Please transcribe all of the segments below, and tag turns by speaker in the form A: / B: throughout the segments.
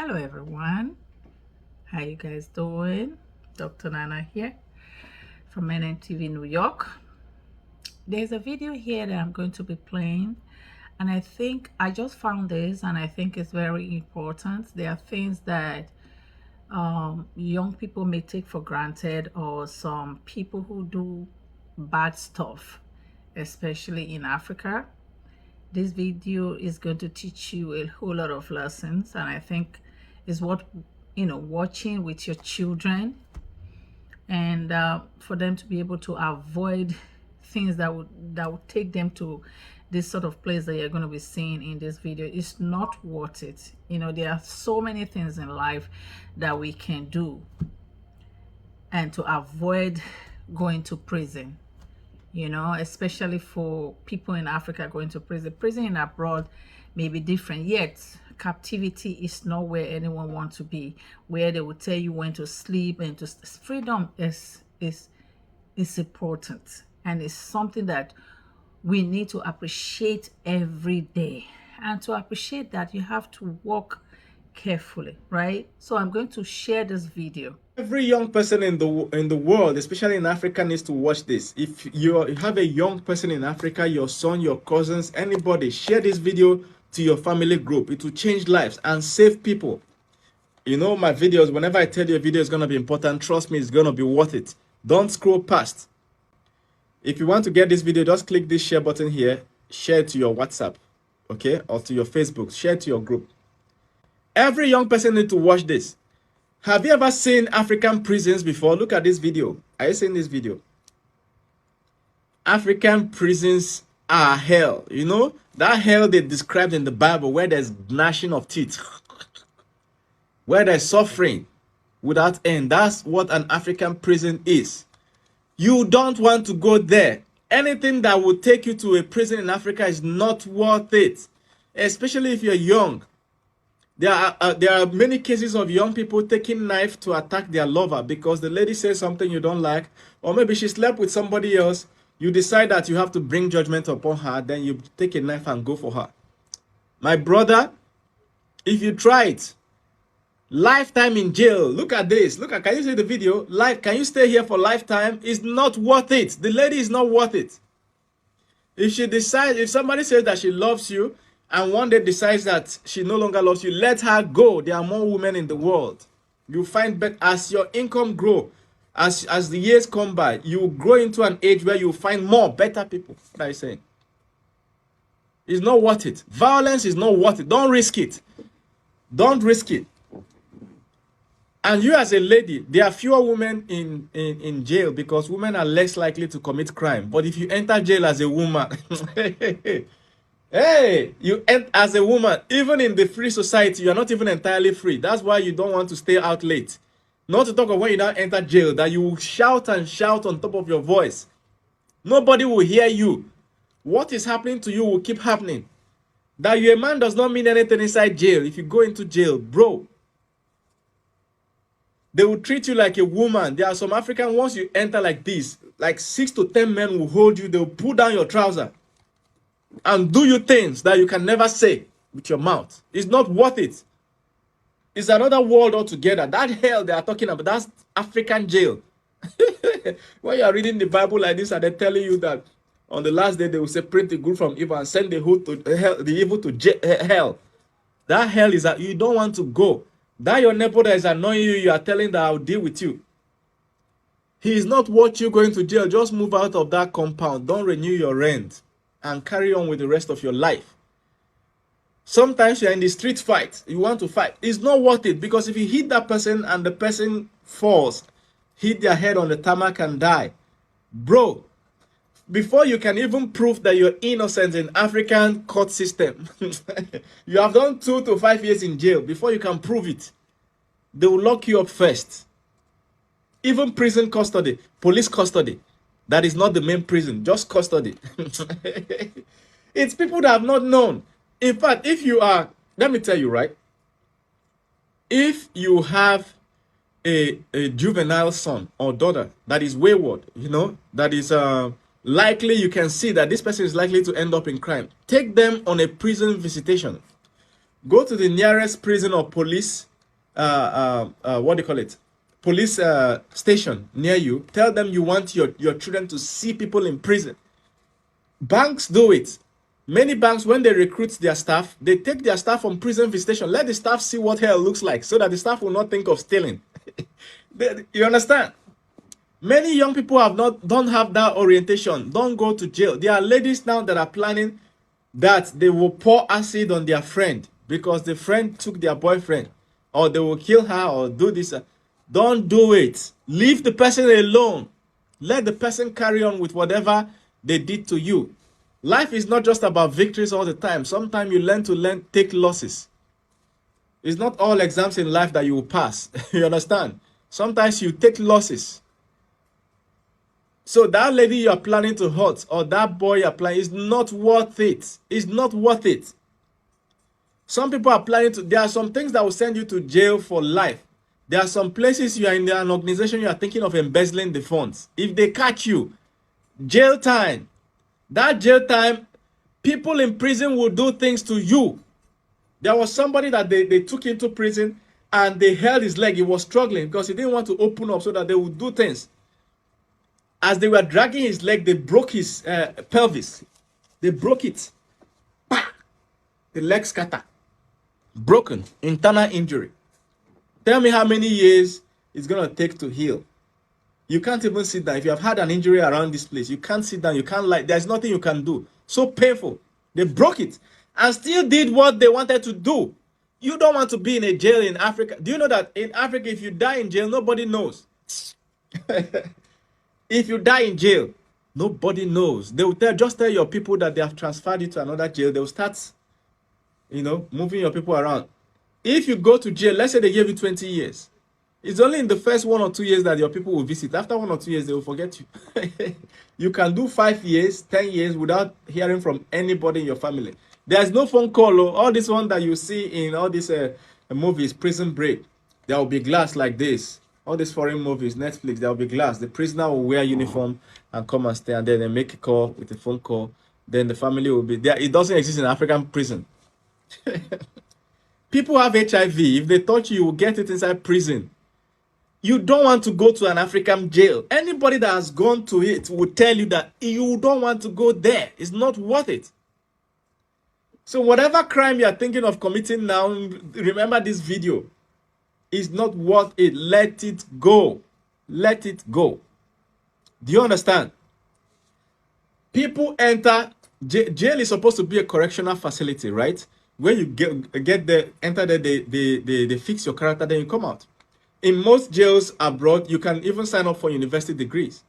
A: Hello everyone, how you guys doing? Dr. Nana here from NNTV New York. There's a video here that I'm going to be playing, and I think I just found this and I think it's very important. There are things that young people may take for granted, or some people who do bad stuff, especially in Africa. This video is going to teach you a whole lot of lessons, and I think is what watching with your children, and for them to be able to avoid things that would take them to this sort of place that you're going to be seeing in this video. Is not worth it. There are so many things in life that we can do and to avoid going to prison, especially for people in Africa going to prison. Prison in abroad may be different, yet captivity is not where anyone wants to be, where they will tell you when to sleep and to freedom is important, and it's something that we need to appreciate every day. And to appreciate that, you have to walk carefully, right? So I'm going to share this video.
B: Every young person in the world, especially in Africa, needs to watch this. If you have a young person in Africa, your son, your cousins, anybody, share this video to your family group. It will change lives and save people. My videos, whenever I tell you a video is going to be important, trust me, it's going to be worth it. Don't scroll past. If you want to get this video, just click this share button here, share it to your WhatsApp, okay, or to your Facebook, share it to your group. Every young person needs to watch this. Have you ever seen African prisons before? Look at this video. Are you seeing this video? African prisons are hell. That hell they described in the Bible, where there's gnashing of teeth, where there's suffering without end. That's what an African prison is. You don't want to go there. Anything that would take you to a prison in Africa is not worth it, especially if you're young. There are many cases of young people taking knife to attack their lover because the lady says something you don't like, or maybe she slept with somebody else. You decide that you have to bring judgment upon her, then you take a knife and go for her. My brother, if you try it, lifetime in jail. Look at this. Can you see the video? Can you stay here for lifetime? It's not worth it. The lady is not worth it. If somebody says that she loves you, and one day decides that she no longer loves you, let her go. There are more women in the world. You find better as your income grow, as the years come by, you grow into an age where you find more better people. What are you saying? It's not worth it. Violence is not worth it. Don't risk it. Don't risk it. And you as a lady, there are fewer women in jail because women are less likely to commit crime. But if you enter jail as a woman, hey, you enter as a woman, even in the free society, you are not even entirely free. That's why you don't want to stay out late. Not to talk of when you now enter jail, that you will shout and shout on top of your voice. Nobody will hear you. What is happening to you will keep happening. That you're a man does not mean anything inside jail. If you go into jail, bro, they will treat you like a woman. There are some African, once you enter like this, like 6 to 10 men will hold you. They'll pull down your trouser and do you things that you can never say with your mouth. It's not worth it. It's another world altogether. That hell they are talking about, that's African jail. When you are reading the Bible like this and they're telling you that on the last day they will separate the good from evil and send the evil to hell. That hell is that you don't want to go. That your neighbor that is annoying you, you are telling that I'll deal with you. He is not worth you going to jail. Just move out of that compound. Don't renew your rent and carry on with the rest of your life. Sometimes you're in the street fight. You want to fight. It's not worth it, because if you hit that person and the person falls, hit their head on the tarmac and die, bro, before you can even prove that you're innocent in African court system, you have done 2 to 5 years in jail. Before you can prove it, they will lock you up first. Even prison custody, police custody, that is not the main prison, just custody. It's people that have not known. In fact, if you are, let me tell you, right? If you have a juvenile son or daughter that is wayward, that is likely, you can see that this person is likely to end up in crime, take them on a prison visitation. Go to the nearest prison or police what do you call it, police station near you, tell them you want your children to see people in prison. Banks do it. Many banks, when they recruit their staff, they take their staff from prison visitation. Let the staff see what hell looks like so that the staff will not think of stealing. You understand? Many young people don't have that orientation, don't go to jail. There are ladies now that are planning that they will pour acid on their friend because the friend took their boyfriend, or they will kill her or do this. Don't do it. Leave the person alone. Let the person carry on with whatever they did to you. Life is not just about victories all the time. Sometimes you learn to take losses. It's not all exams in life that you will pass. You understand? Sometimes you take losses. So that lady you're planning to hurt, or that boy you're planning, is not worth it. It's not worth it. Some people are planning to, there are some things that will send you to jail for life. There are some places you are in an organization, you are thinking of embezzling the funds. If they catch you, jail time. That jail time, people in prison will do things to you. There was somebody that they took into prison and they held his leg. He was struggling because he didn't want to open up so that they would do things. As they were dragging his leg, they broke his pelvis. They broke it. Bah! The leg scattered. Broken. Internal injury. Tell me how many years it's going to take to heal. You can't even sit down. If you have had an injury around this place, you can't sit down. You can't lie. There's nothing you can do. So painful. They broke it and still did what they wanted to do. You don't want to be in a jail in Africa. Do you know that in Africa, if you die in jail, nobody knows? If you die in jail, nobody knows. They will just tell your people that they have transferred you to another jail. They will start, moving your people around. If you go to jail, let's say they gave you 20 years. It's only in the first 1 or 2 years that your people will visit. After 1 or 2 years, they will forget you. You can do 5 years, 10 years without hearing from anybody in your family. There's no phone call. All this one that you see in all these movies, Prison Break, there will be glass like this. All these foreign movies, Netflix, there will be glass. The prisoner will wear uniform and come and stay, and then they make a call with a phone call. Then the family will be there. It doesn't exist in African prison. People have HIV. If they touch you, you will get it inside prison. You don't want to go to an African jail. Anybody that has gone to it will tell you that you don't want to go there. It's not worth it. So whatever crime you are thinking of committing now, remember this video. It's not worth it. Let it go. Let it go. Do you understand? People enter jail is supposed to be a correctional facility, right? When you get there, enter there, they fix your character, then you come out. In most jails abroad, you can even sign up for university degrees.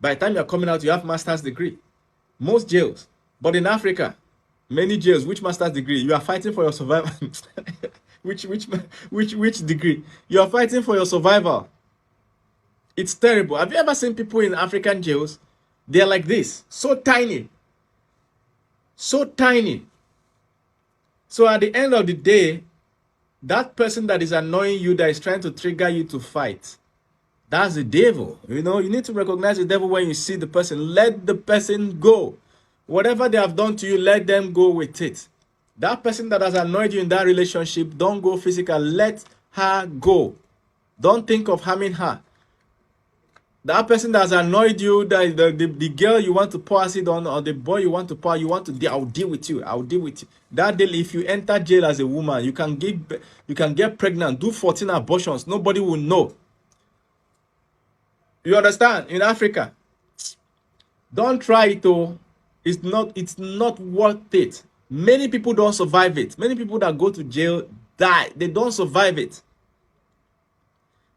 B: By the time you're coming out, you have master's degree. Most jails. But in Africa, many jails, which master's degree? You are fighting for your survival. Which degree? You are fighting for your survival. It's terrible. Have you ever seen people in African jails? They're like this. So tiny. So tiny. So at the end of the day, that person that is annoying you, that is trying to trigger you to fight, that's the devil. You need to recognize the devil when you see the person. Let the person go. Whatever they have done to you, let them go with it. That person that has annoyed you in that relationship, don't go physical. Let her go. Don't think of harming her. That person that has annoyed you, the girl you want to pour acid on, or the boy you want to pour, I'll deal with you. I'll deal with you. That day, if you enter jail as a woman, you can get pregnant, do 14 abortions. Nobody will know. You understand? In Africa, don't try it though. It's not worth it. Many people don't survive it. Many people that go to jail die. They don't survive it.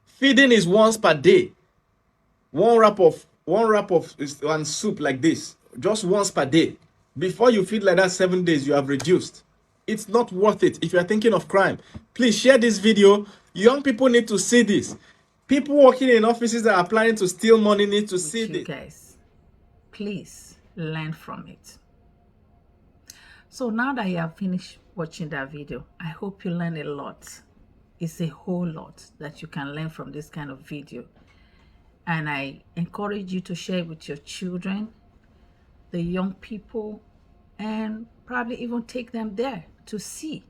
B: Feeding is once per day. One wrap of soup like this, just once per day. Before you feed like that 7 days, you have reduced. It's not worth it. If you are thinking of crime, please share this video. Young people need to see this. People working in offices that are planning to steal money need to see this.
A: Guys, please learn from it. So now that you have finished watching that video, I hope you learn a lot. It's a whole lot that you can learn from this kind of video. And I encourage you to share it with your children, the young people, and probably even take them there to see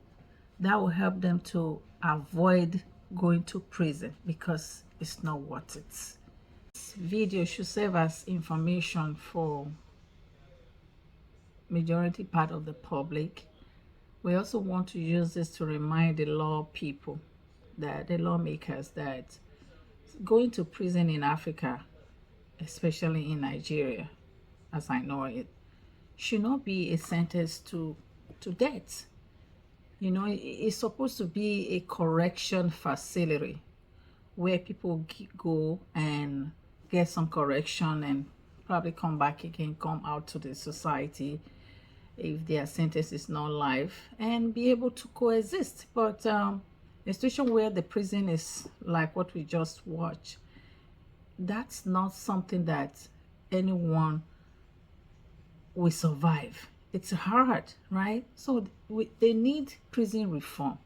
A: that will help them to avoid going to prison, because it's not worth it. This video should serve as information for majority part of the public. We also want to use this to remind the law people, that the lawmakers, that going to prison in Africa, especially in Nigeria, as I know it, should not be a sentence to death. You know, it's supposed to be a correction facility where people go and get some correction and probably come back again, come out to the society if their sentence is not life, and be able to coexist. But a situation where the prison is like what we just watched, that's not something that anyone will survive. It's hard, right? So they need prison reform.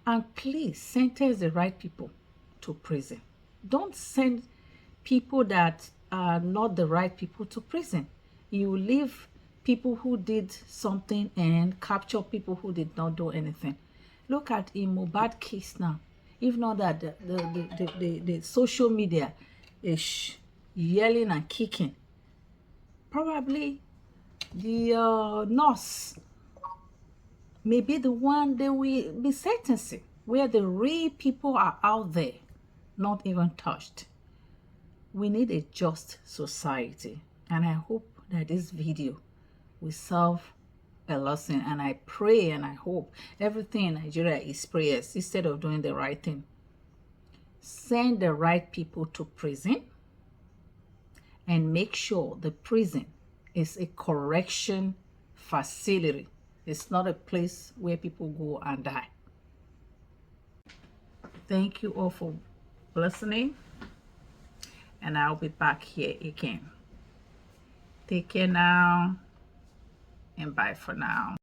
A: And please sentence the right people to prison. Don't send people that are not the right people to prison. You leave people who did something and capture people who did not do anything. Look at Mohbad case now. If not that the social media is yelling and kicking, probably the nurse may be the one they will be sentencing, where the real people are out there, not even touched. We need a just society, and I hope that this video will serve a lesson. And I pray and I hope everything in Nigeria is prayers instead of doing the right thing. Send the right people to prison, and make sure the prison is a correction facility. It's not a place where people go and die. Thank you all for listening, and I'll be back here again. Take care now, and bye for now.